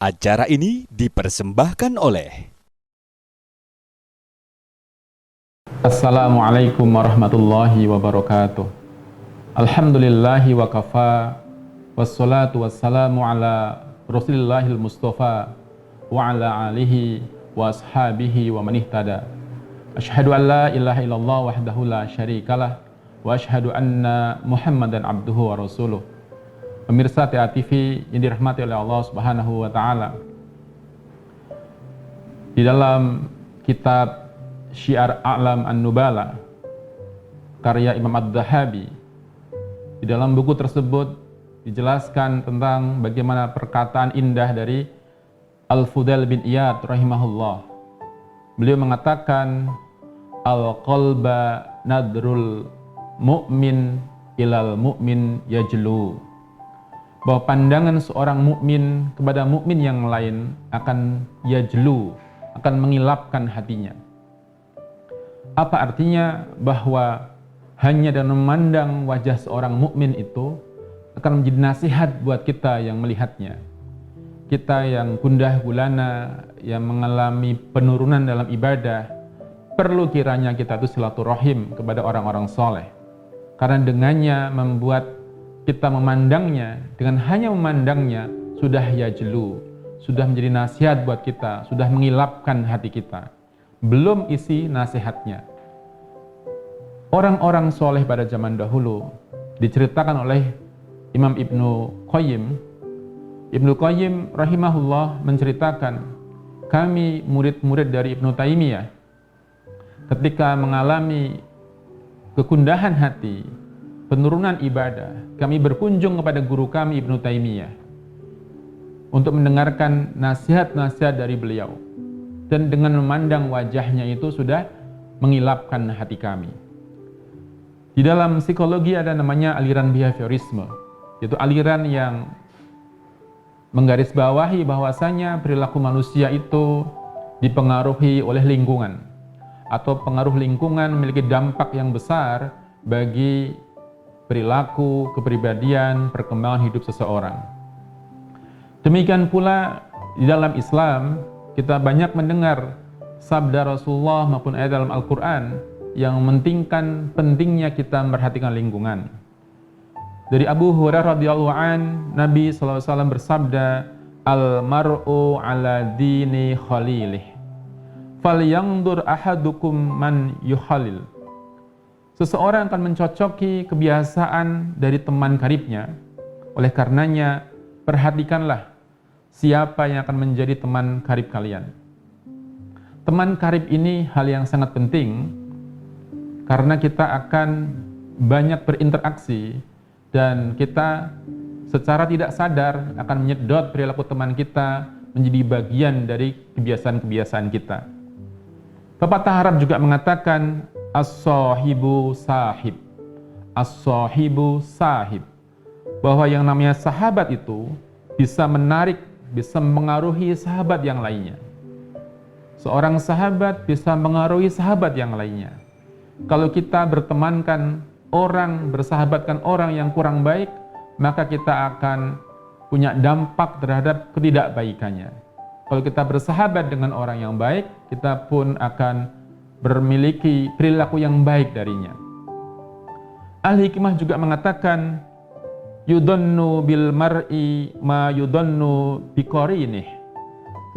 Acara ini dipersembahkan oleh Assalamualaikum warahmatullahi wabarakatuh. Alhamdulillahi wa kafa, wassalatu wassalamu ala rasulillahil mustafa wa ala alihi wa ashabihi wa man ihtada. Asyhadu an la ilaha illallah wahdahu la syarikalah wa asyhadu anna Muhammadan abduhu wa rasuluh. Pemirsa TA TV yang dirahmati oleh Allah Subhanahu wa taala. Di dalam kitab Syiar A'lam An-Nubala karya Imam Ad-Dhahabi, di dalam buku tersebut dijelaskan tentang bagaimana perkataan indah dari Al-Fudail bin Iyad rahimahullah. Beliau mengatakan, al-qalba nadrul mu'min ilal mu'min yajlu, bahwa pandangan seorang mukmin kepada mukmin yang lain akan yajlu, akan mengilapkan hatinya. Apa artinya? Bahwa hanya dengan memandang wajah seorang mukmin itu akan menjadi nasihat buat kita yang melihatnya. Kita yang gundah gulana, yang mengalami penurunan dalam ibadah, perlu kiranya kita itu silaturahim kepada orang-orang soleh. Karena dengannya membuat kita memandangnya, dengan hanya memandangnya sudah yajlu, sudah menjadi nasihat buat kita, sudah mengilapkan hati kita. Belum isi nasihatnya. Orang-orang soleh pada zaman dahulu diceritakan oleh Imam Ibnu Qayyim. Ibnu Qayyim rahimahullah menceritakan, kami murid-murid dari Ibnu Taimiyah ketika mengalami kegundahan hati, penurunan ibadah, kami berkunjung kepada guru kami Ibnu Taimiyah untuk mendengarkan nasihat-nasihat dari beliau. Dan dengan memandang wajahnya itu sudah mengilapkan hati kami. Di dalam psikologi ada namanya aliran behaviorisme, yaitu aliran yang menggarisbawahi bahwasanya perilaku manusia itu dipengaruhi oleh lingkungan, atau pengaruh lingkungan memiliki dampak yang besar bagi perilaku, kepribadian, perkembangan hidup seseorang. Demikian pula di dalam Islam, kita banyak mendengar sabda Rasulullah maupun ayat dalam Al-Quran yang mementingkan pentingnya kita memperhatikan lingkungan. Dari Abu Hurairah radhiyallahu an, Nabi SAW bersabda, al-mar'u ala dini khalilih, falyandur ahadukum man yuhalil. Seseorang akan mencocoki kebiasaan dari teman karibnya. Oleh karenanya, perhatikanlah siapa yang akan menjadi teman karib kalian. Teman karib ini hal yang sangat penting, karena kita akan banyak berinteraksi dan kita secara tidak sadar akan menyedot perilaku teman kita menjadi bagian dari kebiasaan-kebiasaan kita. Pepatah Arab juga mengatakan, as-sahibu sahib, as-sahibu sahib, bahwa yang namanya sahabat itu bisa menarik, bisa mengaruhi sahabat yang lainnya. Seorang sahabat bisa mengaruhi sahabat yang lainnya. Kalau kita bertemankan orang, bersahabatkan orang yang kurang baik, maka kita akan punya dampak terhadap ketidakbaikannya. Kalau kita bersahabat dengan orang yang baik, kita pun akan memiliki perilaku yang baik darinya. Al-Hikmah juga mengatakan, yudhannu bil mar'i ma yudhannu biqarinih.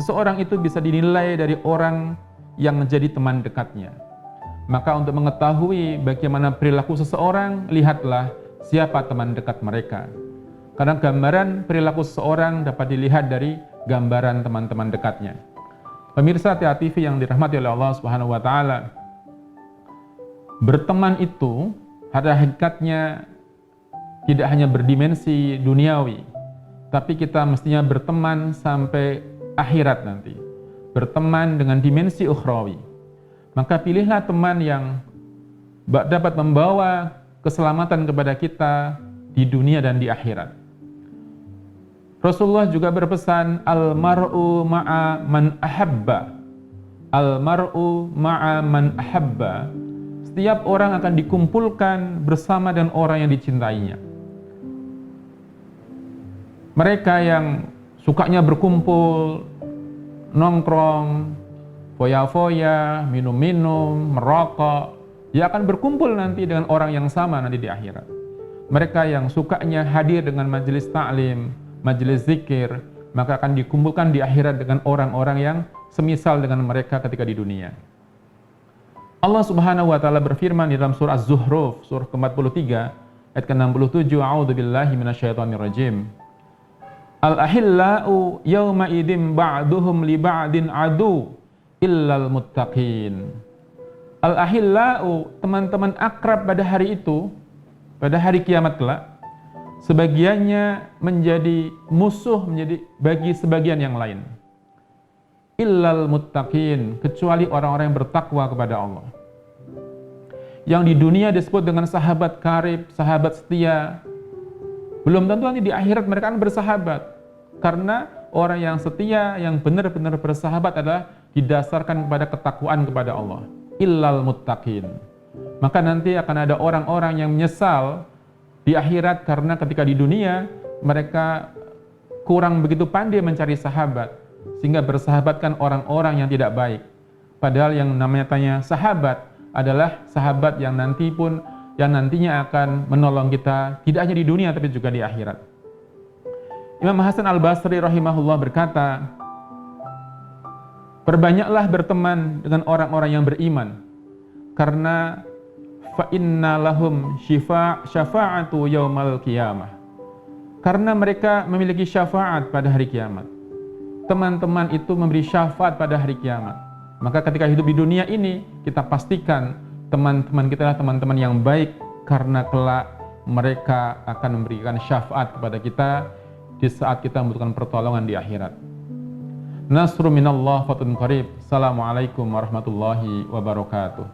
Seseorang itu bisa dinilai dari orang yang menjadi teman dekatnya. Maka untuk mengetahui bagaimana perilaku seseorang, lihatlah siapa teman dekat mereka. Karena gambaran perilaku seseorang dapat dilihat dari gambaran teman-teman dekatnya. Pemirsa TA TV yang dirahmati oleh Allah Subhanahu wa taala, berteman itu pada hakikatnya tidak hanya berdimensi duniawi, tapi kita mestinya berteman sampai akhirat nanti. Berteman dengan dimensi ukhrawi. Maka pilihlah teman yang dapat membawa keselamatan kepada kita di dunia dan di akhirat. Rasulullah juga berpesan, al-mar'u ma'a man ahabba. Al-mar'u ma'a man ahabba. Setiap orang akan dikumpulkan bersama dengan orang yang dicintainya. Mereka yang sukanya berkumpul, nongkrong, foya-foya, minum-minum, merokok, dia akan berkumpul nanti dengan orang yang sama nanti di akhirat. Mereka yang sukanya hadir dengan majelis ta'lim, majelis zikir, maka akan dikumpulkan di akhirat dengan orang-orang yang semisal dengan mereka ketika di dunia. Allah Subhanahu wa taala berfirman di dalam surah Az-Zuhruf, surah ke-43 ayat ke-67, a'udzubillahi minasyaitonirrajim. Al-ahillau yawma idzin ba'duhum li ba'din adu illal muttaqin. Al-ahillau, teman-teman akrab pada hari itu, pada hari kiamat kelak, sebagiannya menjadi musuh bagi sebagian yang lain. Illal muttaqin, kecuali orang-orang yang bertakwa kepada Allah. Yang di dunia disebut dengan sahabat karib, sahabat setia. Belum tentu nanti di akhirat mereka akan bersahabat. Karena orang yang setia, yang benar-benar bersahabat adalah didasarkan kepada ketakwaan kepada Allah. Illal muttaqin. Maka nanti akan ada orang-orang yang menyesal di akhirat karena ketika di dunia mereka kurang begitu pandai mencari sahabat. Sehingga bersahabatkan orang-orang yang tidak baik. Padahal yang namanya sahabat adalah sahabat yang nantinya akan menolong kita tidak hanya di dunia tapi juga di akhirat. Imam Hasan Al-Basri rahimahullah berkata, perbanyaklah berteman dengan orang-orang yang beriman, karena fa inna lahum syafa'atu yaumal qiyamah. Karena mereka memiliki syafaat pada hari kiamat. Teman-teman itu memberi syafaat pada hari kiamat. Maka ketika hidup di dunia ini, kita pastikan teman-teman kita adalah teman-teman yang baik, karena kelak mereka akan memberikan syafaat kepada kita di saat kita membutuhkan pertolongan di akhirat. Nasrun minallah fatun qarib. Assalamualaikum warahmatullahi wabarakatuh.